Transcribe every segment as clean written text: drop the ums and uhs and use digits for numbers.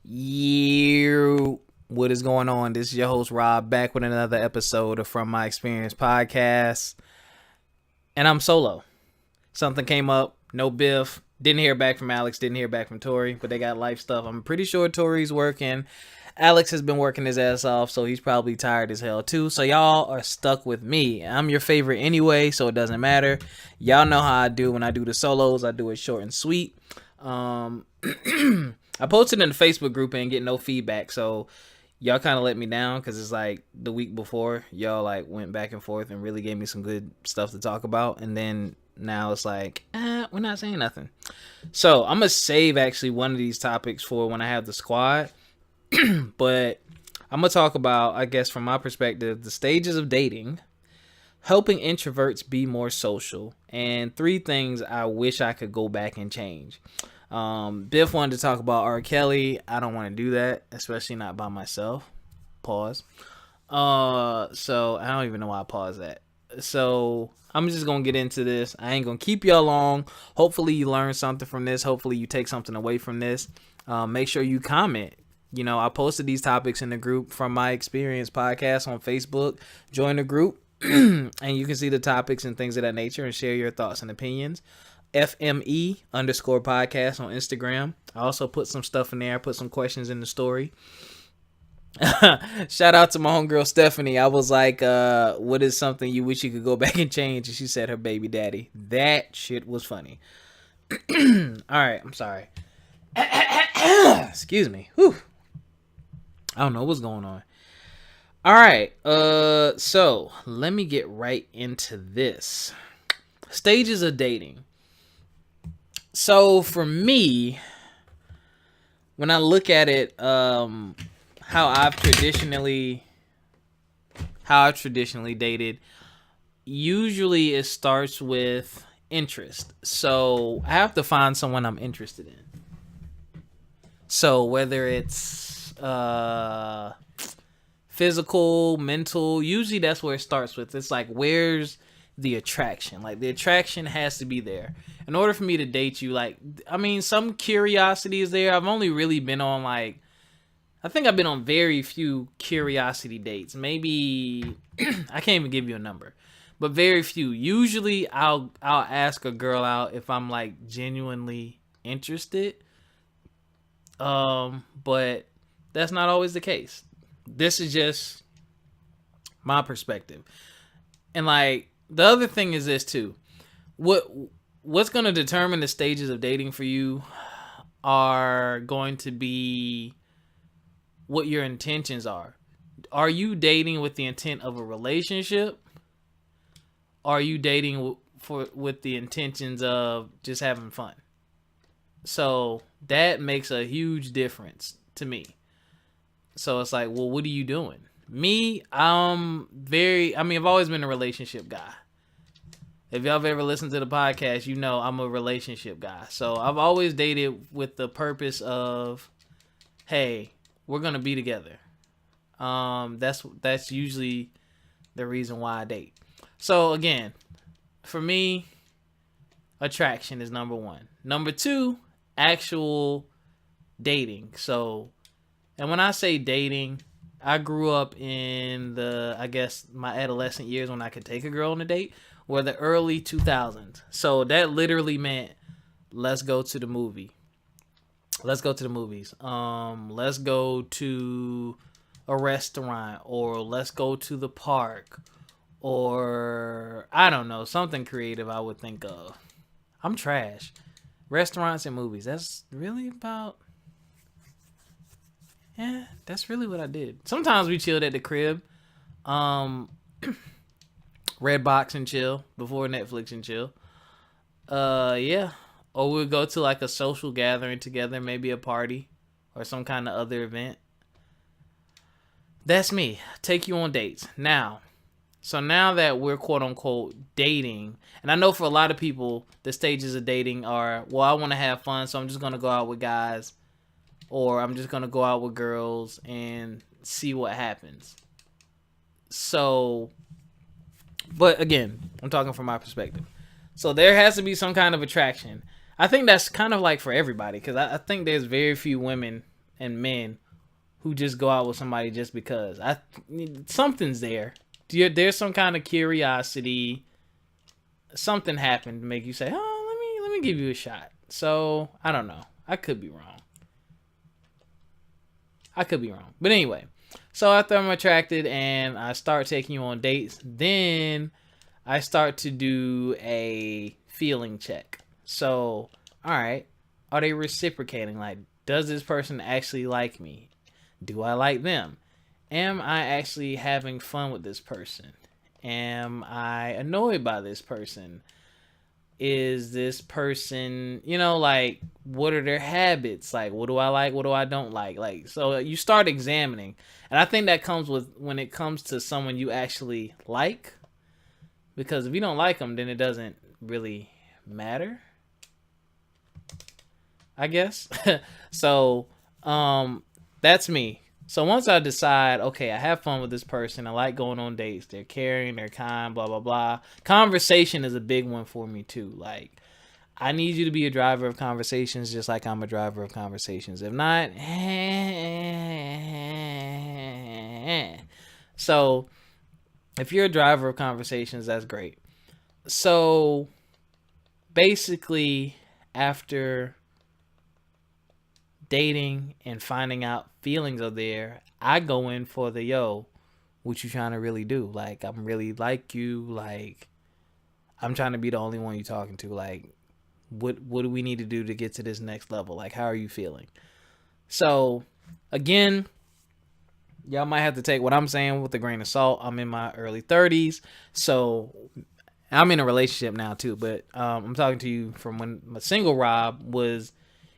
You, what is going on? This is your host Rob back with another episode of From My Experience Podcast, and I'm solo. Something came up, no Biff. Didn't hear back from Alex. Didn't hear back from Tori, but they got life stuff. I'm pretty sure Tori's working. Alex has been working his ass off, so he's probably tired as hell too. So y'all are stuck with me. I'm your favorite anyway, so it doesn't matter. Y'all know how I do when I do the solos. I do it short and sweet. I posted in the Facebook group and get no feedback, so y'all kind of let me down because it's like the week before y'all like went back and forth and really gave me some good stuff to talk about, and then now it's like we're not saying nothing. So I'm gonna save actually one of these topics for when I have the squad, but I'm gonna talk about, I guess from my perspective, the stages of dating, helping introverts be more social, and 3 things I wish I could go back and change. Biff wanted to talk about R. Kelly. I don't want to do that, especially not by myself. Pause. So I don't even know why I paused that. So I'm just gonna get into this. I ain't gonna keep y'all long. Hopefully you learn something from this. Hopefully you take something away from this. Make sure you comment. You know, I posted these topics in the group From My Experience Podcast on Facebook. Join the group and you can see the topics and things of that nature and share your thoughts and opinions. FME_podcast on Instagram. I also put some stuff in there. I put some questions in the story. Shout out to my homegirl Stephanie. I was like, what is something you wish you could go back and change? And she said her baby daddy. That shit was funny. Alright, I'm sorry. Excuse me. Whew. I don't know what's going on. Alright, so let me get right into this. Stages of dating. So for me, when I look at it, how I've traditionally dated, usually it starts with interest. So I have to find someone I'm interested in. So whether it's physical, mental, usually that's where it starts with. It's like, where's the attraction? Like, the attraction has to be there in order for me to date you. Like, I mean, some curiosity is there. I've only really been on I think I've been on very few curiosity dates. Maybe I can't even give you a number, but very few. Usually I'll ask a girl out if I'm like genuinely interested. But that's not always the case. This is just my perspective. And like, the other thing is this too. What's going to determine the stages of dating for you are going to be what your intentions are. Are you dating with the intent of a relationship? Are you dating with the intentions of just having fun? So that makes a huge difference to me. So it's like, well, what are you doing? Me, I've always been a relationship guy. If y'all have ever listened to the podcast, you know I'm a relationship guy. So I've always dated with the purpose of, hey, we're gonna be together. That's usually the reason why I date. So again, for me, attraction is number 1. Number 2, actual dating. So, and when I say dating, I grew up in my adolescent years when I could take a girl on a date, were the early 2000s. So that literally meant, let's go to the movie. Let's go to the movies. Let's go to a restaurant, or let's go to the park, or I don't know, something creative I would think of. I'm trash. Restaurants and movies. That's really what I did. Sometimes we chilled at the crib. Redbox and chill before Netflix and chill. Yeah. Or we'll go to like a social gathering together, maybe a party or some kind of other event. That's me. Take you on dates. Now that we're quote unquote dating, and I know for a lot of people, the stages of dating are, well, I want to have fun, so I'm just going to go out with guys, or I'm just going to go out with girls and see what happens. So, but again, I'm talking from my perspective. So there has to be some kind of attraction. I think that's kind of like for everybody, because I think there's very few women and men who just go out with somebody just because. Something's there. There's some kind of curiosity. Something happened to make you say, "Oh, let me give you a shot." So I don't know. I could be wrong. But anyway, so after I'm attracted and I start taking you on dates, then I start to do a feeling check. So, all right, are they reciprocating? Like, does this person actually like me? Do I like them? Am I actually having fun with this person? Am I annoyed by this person? Is this person, like, what are their habits? Like, what do I like? What do I don't like? Like, so you start examining. And I think that comes with when it comes to someone you actually like. Because if you don't like them, then it doesn't really matter, I guess. So, that's me. So once I decide, okay, I have fun with this person, I like going on dates, they're caring, they're kind, blah, blah, blah. Conversation is a big one for me too. Like, I need you to be a driver of conversations just like I'm a driver of conversations. If not, so if you're a driver of conversations, that's great. So basically, after dating and finding out feelings are there, I go in for the what you trying to really do? Like, I'm really like you. Like, I'm trying to be the only one you talking to. Like, what do we need to do to get to this next level? Like, how are you feeling? So again, y'all might have to take what I'm saying with a grain of salt. I'm in my early 30s, so I'm in a relationship now too. But I'm talking to you from when my single Rob was.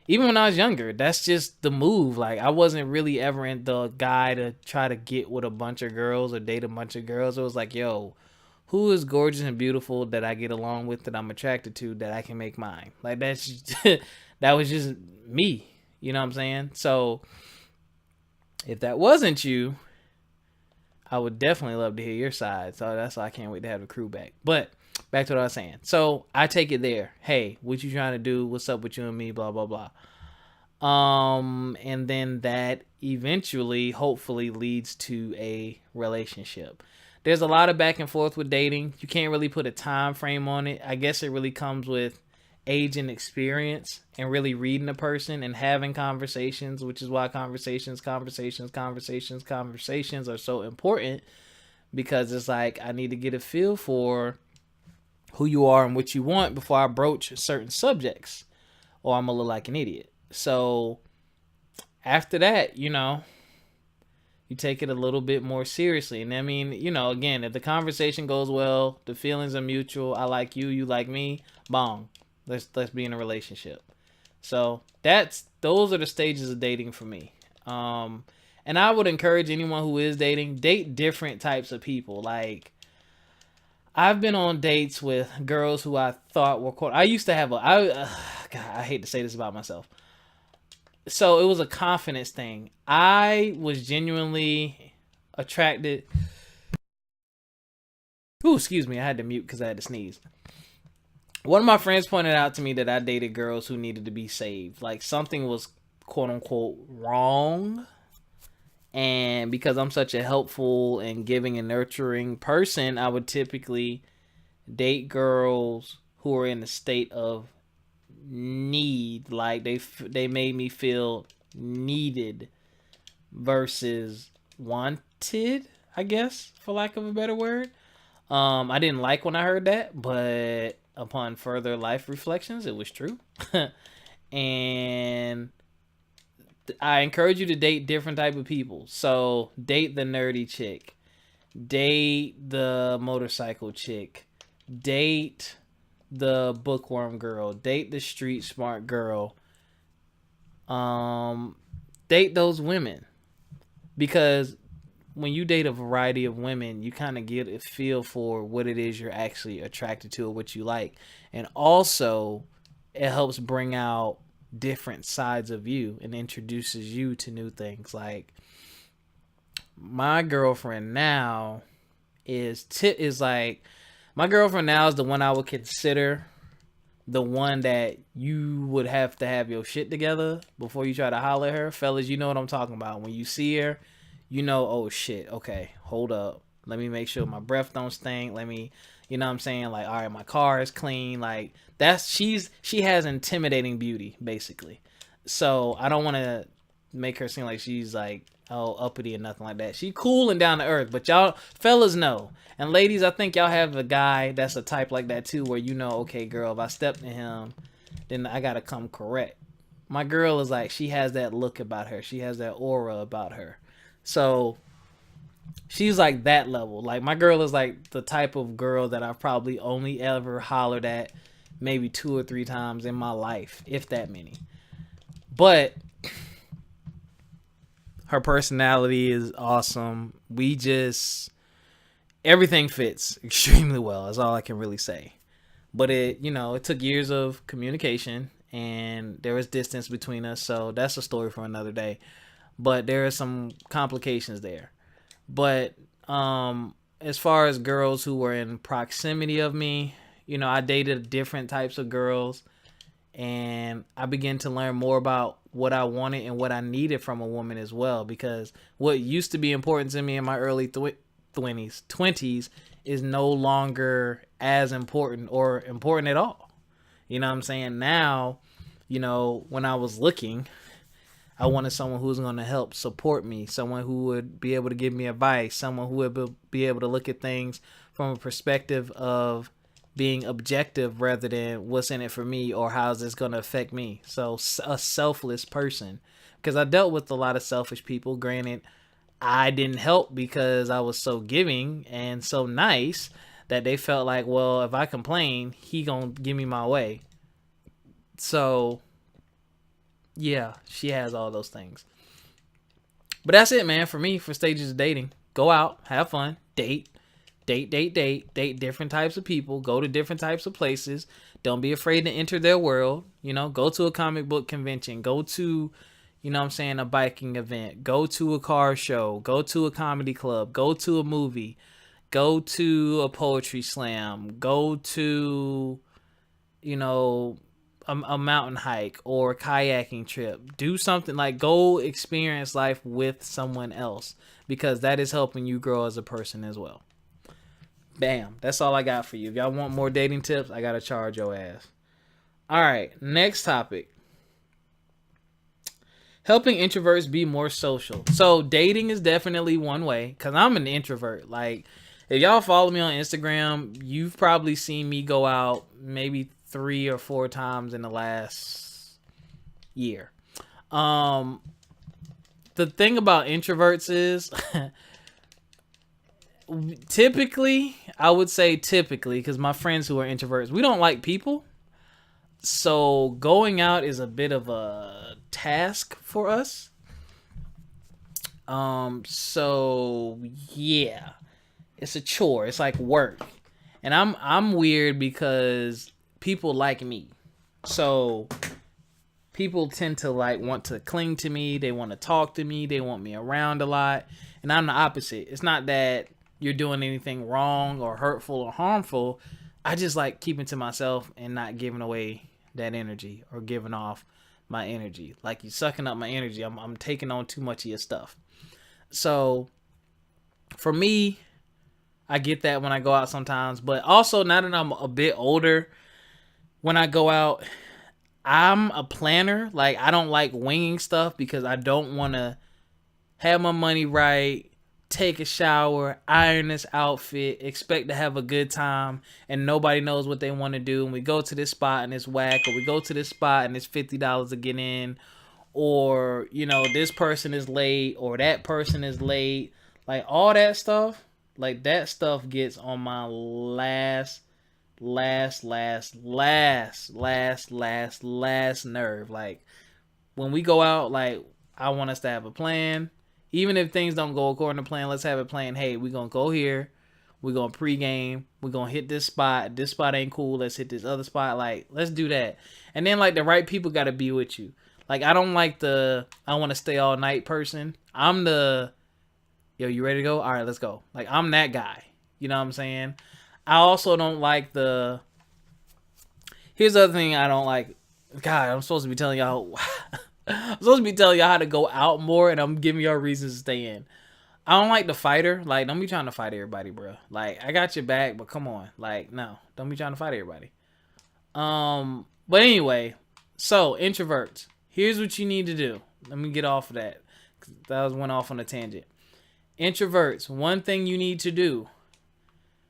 Even when I was younger, that's just the move. Like, I wasn't really ever in the guy to try to get with a bunch of girls or date a bunch of girls. It was like, who is gorgeous and beautiful that I get along with, that I'm attracted to, that I can make mine? Like, that's just, that was just me. You know what I'm saying? So if that wasn't you, I would definitely love to hear your side. So that's why I can't wait to have the crew back. But back to what I was saying. So I take it there. Hey, what you trying to do? What's up with you and me? Blah, blah, blah. And then that eventually, hopefully, leads to a relationship. There's a lot of back and forth with dating. You can't really put a time frame on it. I guess it really comes with age and experience and really reading a person and having conversations, which is why conversations are so important, because it's like, I need to get a feel for who you are and what you want before I broach certain subjects, or I'm gonna look like an idiot. So after that, you take it a little bit more seriously. And I mean, again, if the conversation goes well, the feelings are mutual, I like you, you like me, bong, let's be in a relationship. So those are the stages of dating for me. And I would encourage anyone who is dating, date different types of people. Like, I've been on dates with girls who I thought were cool. I used to have God, I hate to say this about myself. So it was a confidence thing. I was genuinely attracted. Ooh, excuse me. I had to mute because I had to sneeze. One of my friends pointed out to me that I dated girls who needed to be saved. Like, something was quote unquote wrong. And because I'm such a helpful and giving and nurturing person, I would typically date girls who are in a state of need. Like, they made me feel needed versus wanted, I guess, for lack of a better word. I didn't like when I heard that, but upon further life reflections, it was true. And I encourage you to date different type of people. So date the nerdy chick, date the motorcycle chick, date the bookworm girl, date the street smart girl. Date those women, because when you date a variety of women, you kind of get a feel for what it is you're actually attracted to or what you like. And also, it helps bring out different sides of you and introduces you to new things. Like, my girlfriend now is the one I would consider the one that you would have to have your shit together before you try to holler at her. Fellas, you know what I'm talking about. When you see her, you know, oh shit, okay, hold up. Let me make sure my breath don't stink. Let me, you know what I'm saying? Like, all right, my car is clean. Like, she has intimidating beauty, basically. So I don't want to make her seem like she's like, oh, uppity or nothing like that. She cool and down to earth, but y'all fellas know. And ladies, I think y'all have a guy that's a type like that too, where you know, okay, girl, if I step to him, then I gotta come correct. My girl is like, she has that look about her. She has that aura about her. So she's like that level. Like my girl is like the type of girl that I've probably only ever hollered at maybe 2 or 3 times in my life, if that many. But her personality is awesome. Everything fits extremely well. That's all I can really say. But it took years of communication and there was distance between us. So that's a story for another day. But there are some complications there. But as far as girls who were in proximity of me, I dated different types of girls. And I began to learn more about what I wanted and what I needed from a woman as well. Because what used to be important to me in my early 20s is no longer as important or important at all. You know what I'm saying? Now, when I was looking, I wanted someone who was going to help support me, someone who would be able to give me advice, someone who would be able to look at things from a perspective of being objective rather than what's in it for me or how's this going to affect me. So a selfless person, because I dealt with a lot of selfish people. Granted, I didn't help because I was so giving and so nice that they felt like, well, if I complain, he gonna give me my way. So yeah, she has all those things. But that's it, man, for me, for stages of dating. Go out, have fun, date different types of people, go to different types of places. Don't be afraid to enter their world. Go to a comic book convention, go to, a biking event, go to a car show, go to a comedy club, go to a movie, go to a poetry slam, go to, a mountain hike or a kayaking trip. Do something like go experience life with someone else, because that is helping you grow as a person as well. Bam. That's all I got for you. If y'all want more dating tips, I gotta charge your ass. All right. Next topic. Helping introverts be more social. So dating is definitely one way, because I'm an introvert. Like, if y'all follow me on Instagram, you've probably seen me go out maybe 3 or 4 times in the last year. The thing about introverts is typically, I would say because my friends who are introverts, we don't like people. So going out is a bit of a task for us. So yeah, it's a chore. It's like work. And I'm weird because people like me. So people tend to like want to cling to me. They want to talk to me. They want me around a lot. And I'm the opposite. It's not that you're doing anything wrong or hurtful or harmful. I just like keeping to myself and not giving away that energy or giving off my energy. Like, you sucking up my energy. I'm taking on too much of your stuff. So for me, I get that when I go out sometimes. But also, now that I'm a bit older, when I go out, I'm a planner. Like, I don't like winging stuff because I don't want to have my money right, take a shower, iron this outfit, expect to have a good time, and nobody knows what they want to do. And we go to this spot and it's whack, or we go to this spot and it's $50 to get in, or, this person is late, or that person is late. Like, all that stuff, that stuff gets on my last nerve. Like, when we go out, like, I want us to have a plan. Even if things don't go according to plan, let's have a plan. Hey, we're going to go here. We're going to pregame. We're going to hit this spot. This spot ain't cool. Let's hit this other spot. Like, let's do that. And then, like, the right people got to be with you. Like, I don't like I want to stay all night person. I'm the, yo, you ready to go? All right, let's go. Like, I'm that guy. You know what I'm saying? I also don't like Here's the other thing I don't like. God, I'm supposed to be telling y'all. I'm supposed to be telling y'all how to go out more, and I'm giving y'all reasons to stay in. I don't like the fighter. Like, don't be trying to fight everybody, bro. Like, I got your back, but come on. Like, no, don't be trying to fight everybody. But anyway, so introverts. Here's what you need to do. Let me get off of that. That went off on a tangent. Introverts. One thing you need to do.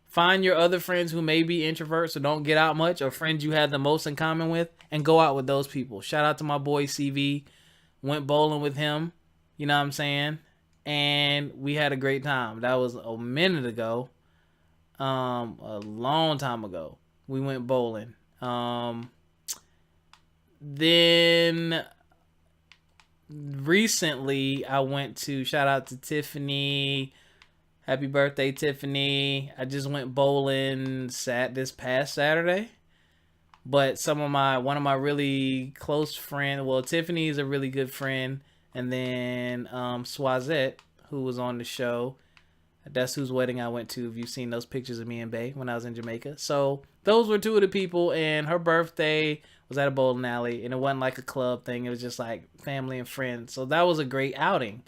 Find your other friends who may be introverts or don't get out much, or friends you have the most in common with, and go out with those people. Shout out to my boy CV. Went bowling with him. You know what I'm saying? And we had a great time. That was a minute ago. A long time ago. We went bowling. Then recently I went to, shout out to Tiffany. Happy birthday, Tiffany. I just went bowling this past Saturday. But one of my really close friends, well, Tiffany is a really good friend. And then Swazette, who was on the show. That's whose wedding I went to. If you've seen those pictures of me and Bay when I was in Jamaica. So those were two of the people. And her birthday was at a bowling alley. And it wasn't like a club thing. It was just like family and friends. So that was a great outing.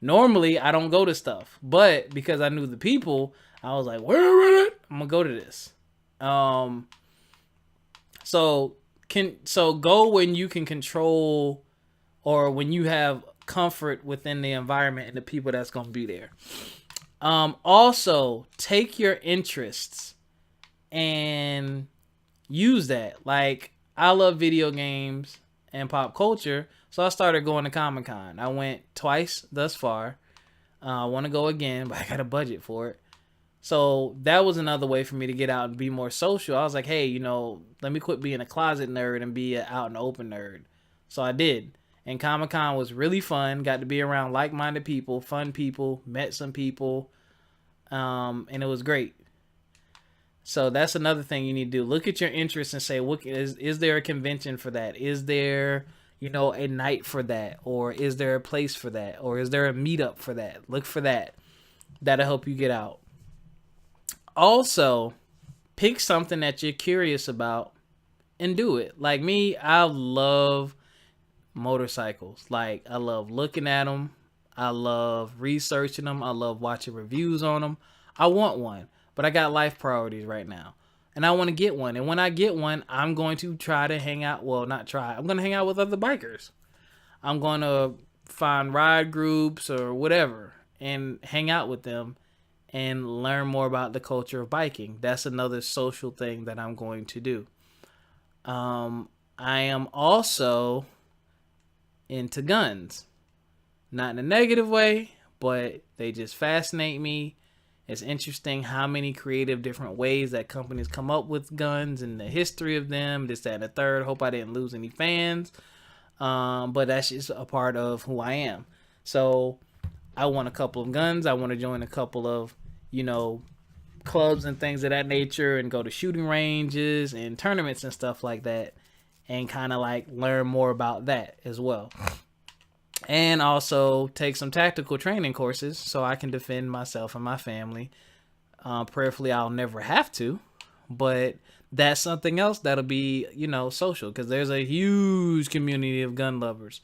Normally, I don't go to stuff, but because I knew the people, I was like, wait a minute, I'm gonna go to this. So go when you can control, or when you have comfort within the environment and the people that's gonna be there. Also, take your interests and use that. Like, I love video games and pop culture. So I started going to Comic-Con. I went twice thus far. I want to go again, but I got a budget for it. So that was another way for me to get out and be more social. I was like, hey, let me quit being a closet nerd and be an out and open nerd. So I did. And Comic-Con was really fun. Got to be around like-minded people, fun people, met some people. And it was great. So that's another thing you need to do. Look at your interests and say, is there a convention for that? Is there a night for that? Or is there a place for that? Or is there a meetup for that? Look for that. That'll help you get out. Also, pick something that you're curious about and do it. Like me, I love motorcycles. Like, I love looking at them. I love researching them. I love watching reviews on them. I want one, but I got life priorities right now. And I want to get one. And when I get one, I'm going to try to hang out. Well, not try. I'm going to hang out with other bikers. I'm going to find ride groups or whatever and hang out with them and learn more about the culture of biking. That's another social thing that I'm going to do. I am also into guns. Not in a negative way, but they just fascinate me. It's interesting how many creative different ways that companies come up with guns and the history of them, this, that, and the third. Hope I didn't lose any fans. But that's just a part of who I am. So I want a couple of guns. I want to join a couple of, clubs and things of that nature and go to shooting ranges and tournaments and stuff like that and kind of like learn more about that as well. And also take some tactical training courses so I can defend myself and my family. Prayerfully, I'll never have to, but that's something else that'll be, social, because there's a huge community of gun lovers.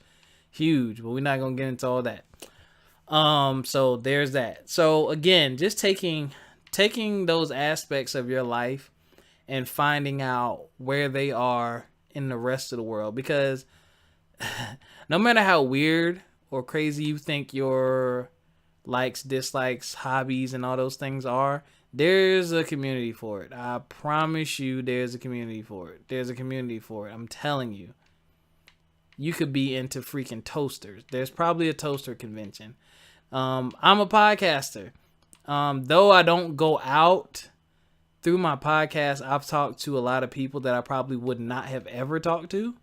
Huge, but we're not going to get into all that. So there's that. So again, just taking those aspects of your life and finding out where they are in the rest of the world, because no matter how weird or crazy you think your likes, dislikes, hobbies, and all those things are, there's a community for it. I promise you there's a community for it. There's a community for it. I'm telling you. You could be into freaking toasters. There's probably a toaster convention. I'm a podcaster. Though I don't go out through my podcast, I've talked to a lot of people that I probably would not have ever talked to.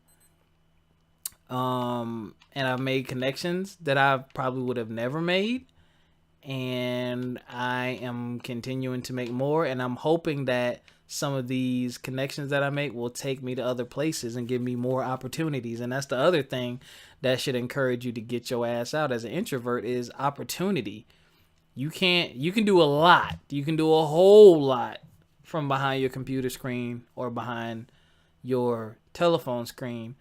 And I've made connections that I probably would have never made. And I am continuing to make more. And I'm hoping that some of these connections that I make will take me to other places and give me more opportunities. And that's the other thing that should encourage you to get your ass out as an introvert is opportunity. You can do a lot. You can do a whole lot from behind your computer screen or behind, your telephone screen.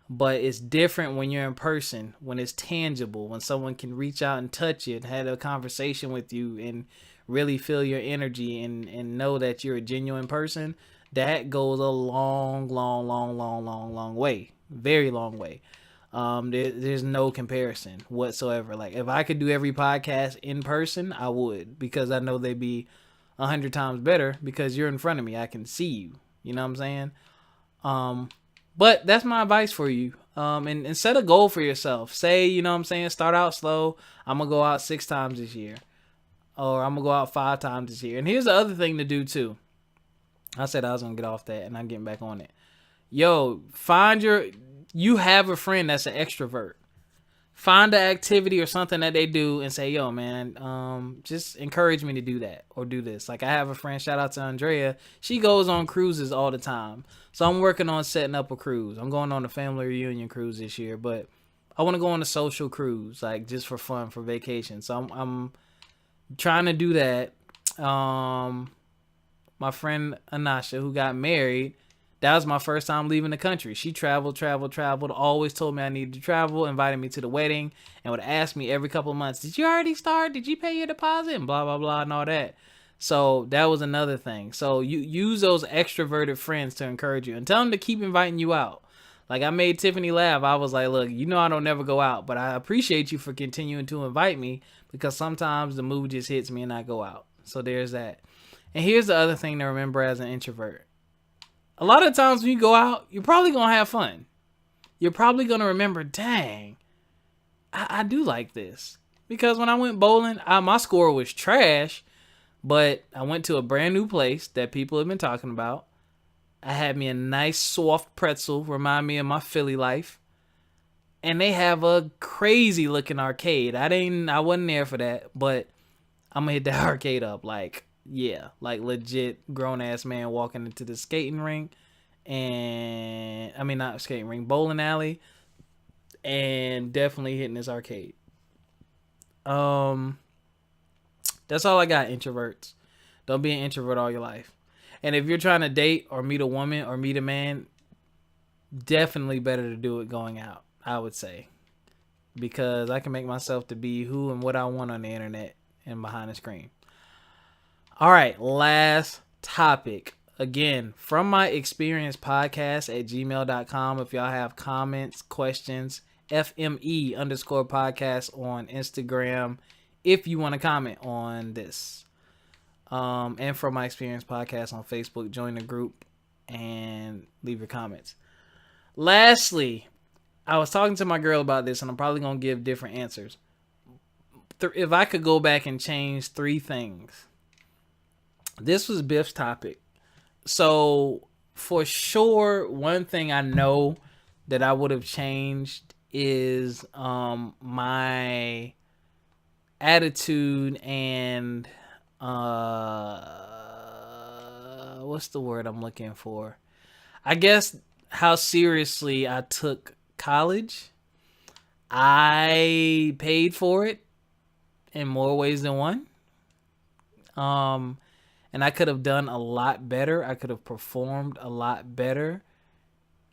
But it's different when you're in person, when it's tangible, when someone can reach out and touch you and have a conversation with you and really feel your energy and know that you're a genuine person. That goes a long, long, long, long, long, long way. Very long way. There's no comparison whatsoever. Like, if I could do every podcast in person, I would, because I know they'd be 100 times better because you're in front of me. I can see you. You know what I'm saying? But that's my advice for you. And set a goal for yourself. Say, you know what I'm saying, start out slow. I'm going to go out 6 times this year. Or I'm going to go out 5 times this year. And here's the other thing to do too. I said I was going to get off that and I'm getting back on it. Yo, you have a friend that's an extrovert. Find an activity or something that they do and say, yo, man, just encourage me to do that or do this. Like, I have a friend, shout out to Andrea. She goes on cruises all the time. So I'm working on setting up a cruise. I'm going on a family reunion cruise this year, but I want to go on a social cruise, like just for fun, for vacation. So I'm trying to do that. My friend Anasha, who got married, that was my first time leaving the country. She traveled, always told me I needed to travel, invited me to the wedding, and would ask me every couple of months, did you already start? Did you pay your deposit? And blah, blah, blah, and all that. So that was another thing. So you use those extroverted friends to encourage you and tell them to keep inviting you out. Like, I made Tiffany laugh. I was like, look, you know I don't never go out, but I appreciate you for continuing to invite me, because sometimes the mood just hits me and I go out. So there's that. And here's the other thing to remember as an introvert. A lot of times when you go out, you're probably going to have fun. You're probably going to remember, dang, I do like this. Because when I went bowling, my score was trash, but I went to a brand new place that people have been talking about. I had me a nice soft pretzel, remind me of my Philly life. And they have a crazy looking arcade. I wasn't there for that, but I'm going to hit that arcade up. Like, yeah, like legit grown ass man walking into the skating rink, and I mean, not skating rink, bowling alley, and definitely hitting this arcade. That's all I got, introverts. Don't be an introvert all your life. And if you're trying to date or meet a woman or meet a man, definitely better to do it going out, I would say. Because I can make myself to be who and what I want on the internet and behind the screen. All right, last topic. Again, from my experience podcast at gmail.com. If y'all have comments, questions, FME_podcast on Instagram. If you want to comment on this. And from my experience podcast on Facebook, join the group and leave your comments. Lastly, I was talking to my girl about this, and I'm probably going to give different answers. If I could go back and change 3 things. This was Biff's topic. So, for sure, one thing I know that I would have changed is my attitude and what's the word I'm looking for? I guess how seriously I took college. I paid for it in more ways than one. And I could have done a lot better. I could have performed a lot better.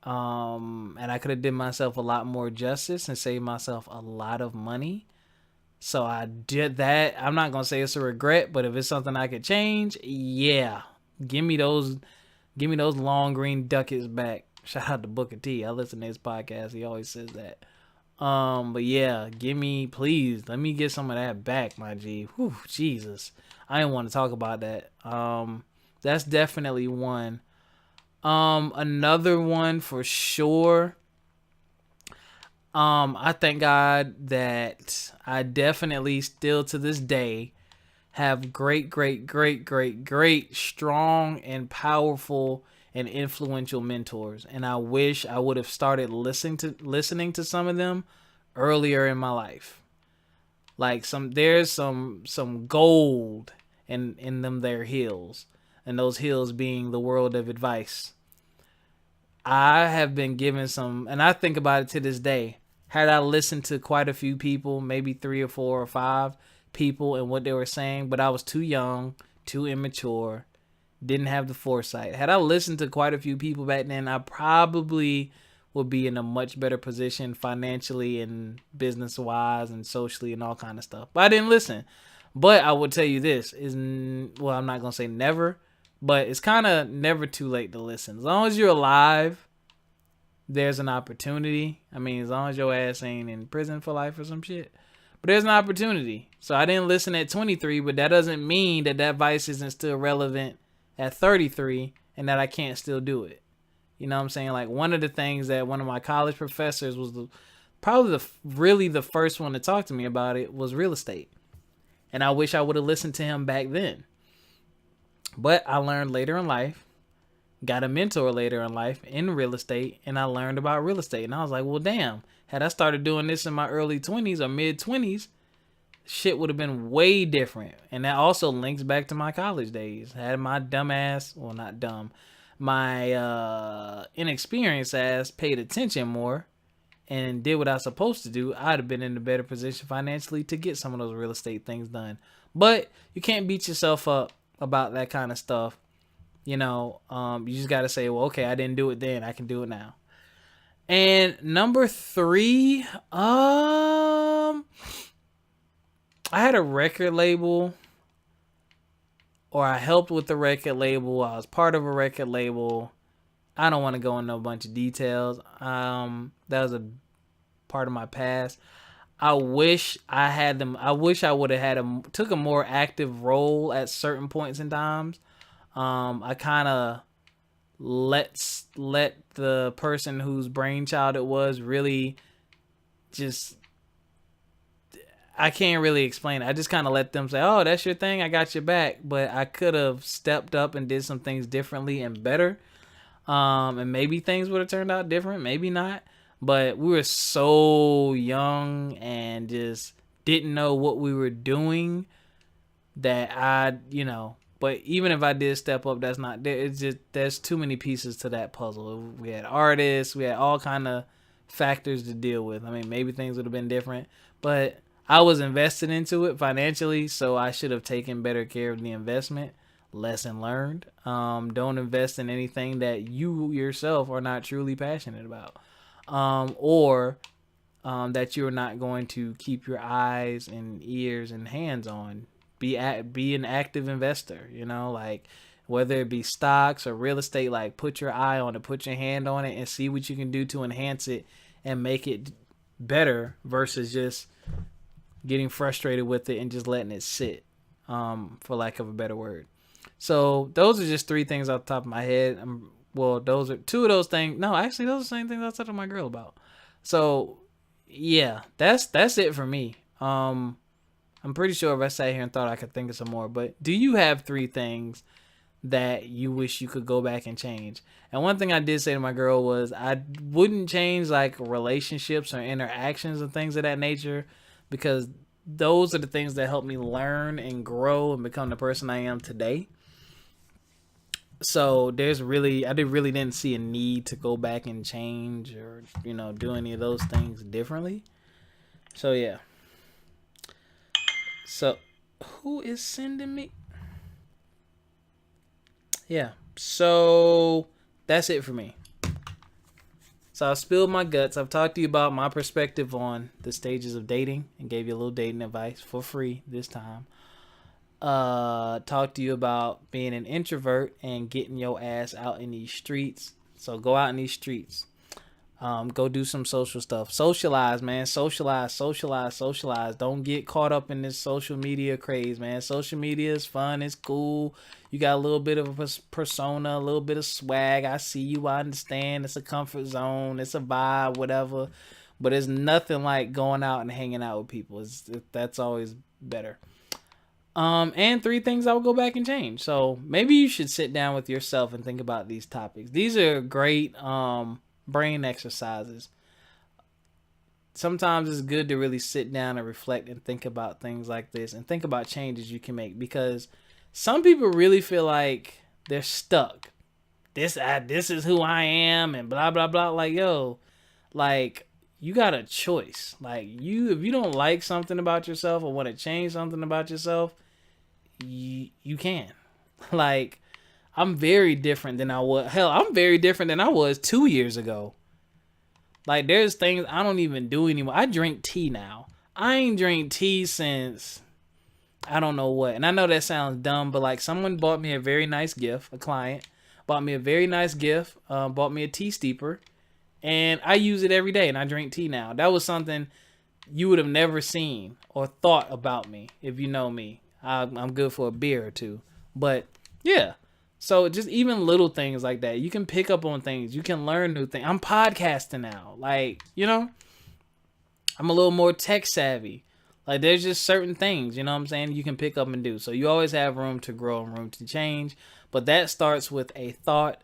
And I could have did myself a lot more justice and saved myself a lot of money. So I did that. I'm not going to say it's a regret, but if it's something I could change, yeah. Give me those long green ducats back. Shout out to Booker T. I listen to his podcast. He always says that. But yeah, please, let me get some of that back, my G. Whew, Jesus. I didn't want to talk about that. That's definitely one. Another one for sure. I thank God that I definitely still to this day have great, strong and powerful and influential mentors. And I wish I would have started listening to some of them earlier in my life. Like there's some gold in them their hills, and those hills being the world of advice. I have been given some, and I think about it to this day. Had I listened to quite a few people, maybe 3 or 4 or 5 people and what they were saying, but I was too young, too immature, Didn't have the foresight. Had I listened to quite a few people back then, I probably would be in a much better position financially and business wise and socially and all kind of stuff. But I didn't listen. But I will tell you this is, well, I'm not going to say never, but it's kind of never too late to listen. As long as you're alive, there's an opportunity. I mean, as long as your ass ain't in prison for life or some shit. But there's an opportunity. So I didn't listen at 23, but that doesn't mean that advice isn't still relevant at 33 and that I can't still do it. You know what I'm saying? Like, one of the things that one of my college professors was probably really the first one to talk to me about it was real estate. And I wish I would have listened to him back then. But I learned later in life, got a mentor later in life in real estate, and I learned about real estate. And I was like, well, damn, had I started doing this in my early 20s or mid 20s, shit would have been way different. And that also links back to my college days. Had my dumb ass, well, not dumb, my inexperienced ass paid attention more and did what I was supposed to do, I'd have been in a better position financially to get some of those real estate things done. But you can't beat yourself up about that kind of stuff. You know, you just got to say, well, okay, I didn't do it then, I can do it now. And number 3, I had a record label, or I helped with the record label. I was part of a record label. I don't want to go into a bunch of details. That was a part of my past. I wish I had them. I wish I would have took a more active role at certain points in times. I kind of let the person whose brainchild it was really just, I can't really explain it. I just kind of let them say, oh, that's your thing, I got your back. But I could have stepped up and did some things differently and better. And maybe things would have turned out different, maybe not. But we were so young and just didn't know what we were doing that but even if I did step up, that's not there. It's just, there's too many pieces to that puzzle. We had artists, we had all kind of factors to deal with. I mean, maybe things would have been different, but I was invested into it financially, so I should have taken better care of the investment. Lesson learned. Don't invest in anything that you yourself are not truly passionate about, or that you're not going to keep your eyes and ears and hands on. Be an active investor, like whether it be stocks or real estate, like put your eye on it, put your hand on it and see what you can do to enhance it and make it better versus just getting frustrated with it and just letting it sit, for lack of a better word. So those are just 3 things off the top of my head. Well, those are 2 of those things. No, actually, those are the same things I was talking to my girl about. So yeah, that's it for me. I'm pretty sure if I sat here and thought, I could think of some more. But do you have 3 things that you wish you could go back and change? And one thing I did say to my girl was I wouldn't change like relationships or interactions and things of that nature, because those are the things that help me learn and grow and become the person I am today. So I really didn't see a need to go back and change or, do any of those things differently. So yeah. So who is sending me? Yeah. So that's it for me. So I've spilled my guts. I've talked to you about my perspective on the stages of dating and gave you a little dating advice for free this time. Talk to you about being an introvert and getting your ass out in these streets. So go out in these streets. Go do some social stuff. Socialize, man. Socialize. Don't get caught up in this social media craze, man. Social media is fun. It's cool. You got a little bit of a persona, a little bit of swag. I see you. I understand. It's a comfort zone. It's a vibe, whatever. But it's nothing like going out and hanging out with people. That's always better. And 3 things I would go back and change. So maybe you should sit down with yourself and think about these topics. These are great brain exercises. Sometimes it's good to really sit down and reflect and think about things like this and think about changes you can make, because some people really feel like they're stuck. This is who I am and blah blah blah. Like, yo, like, you got a choice. Like, if you don't like something about yourself or want to change something about yourself, you can. Like, I'm very different than I was. Hell, I'm very different than I was 2 years ago. Like, there's things I don't even do anymore. I drink tea now. I ain't drink tea since I don't know what. And I know that sounds dumb, but like someone bought me a very nice gift. A client bought me a very nice gift. Bought me a tea steeper, and I use it every day. And I drink tea now. That was something you would have never seen or thought about me if you know me. I'm good for a beer or two, but yeah. So just even little things like that, you can pick up on things. You can learn new things. I'm podcasting now, like, you know. I'm a little more tech savvy. Like, there's just certain things, you know what I'm saying, you can pick up and do. So you always have room to grow and room to change. But that starts with a thought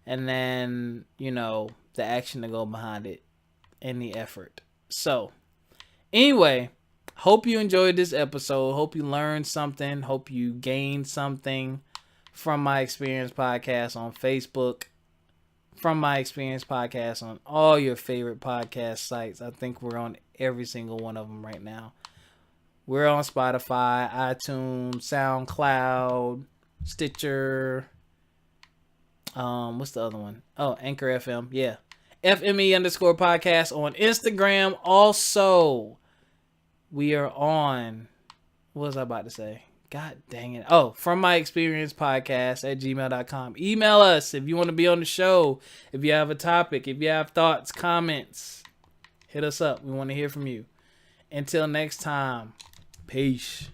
and then, you know, the action to go behind it and the effort. So, anyway, hope you enjoyed this episode. Hope you learned something. Hope you gained something from My Experience Podcast on Facebook. From My Experience Podcast on all your favorite podcast sites. I think we're on every single one of them right now. We're on Spotify, iTunes, Soundcloud, Stitcher. What's the other one? Oh, Anchor FM. Yeah. FME_podcast on Instagram. Also, we are on, what was I about to say? God dang it. Oh, From My Experience Podcast at gmail.com. Email us if you want to be on the show. If you have a topic, if you have thoughts, comments, hit us up. We want to hear from you. Until next time, peace.